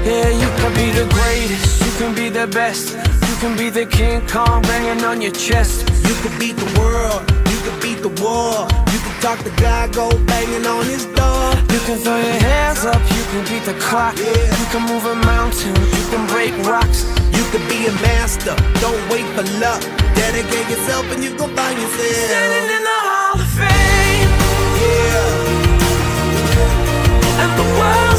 Yeah, you can be the greatest, you can be the best. You can be the King Kong banging on your chest. You can beat the world, you can beat the war. You can talk to God, go banging on his door. You can throw your hands up, you can beat the clock. Yeah. You can move a mountain, you can break rocks. You can be a master, don't wait for luck. Dedicate yourself and you gon' find yourself Standing in the Hall of Fame. Yeah. And the world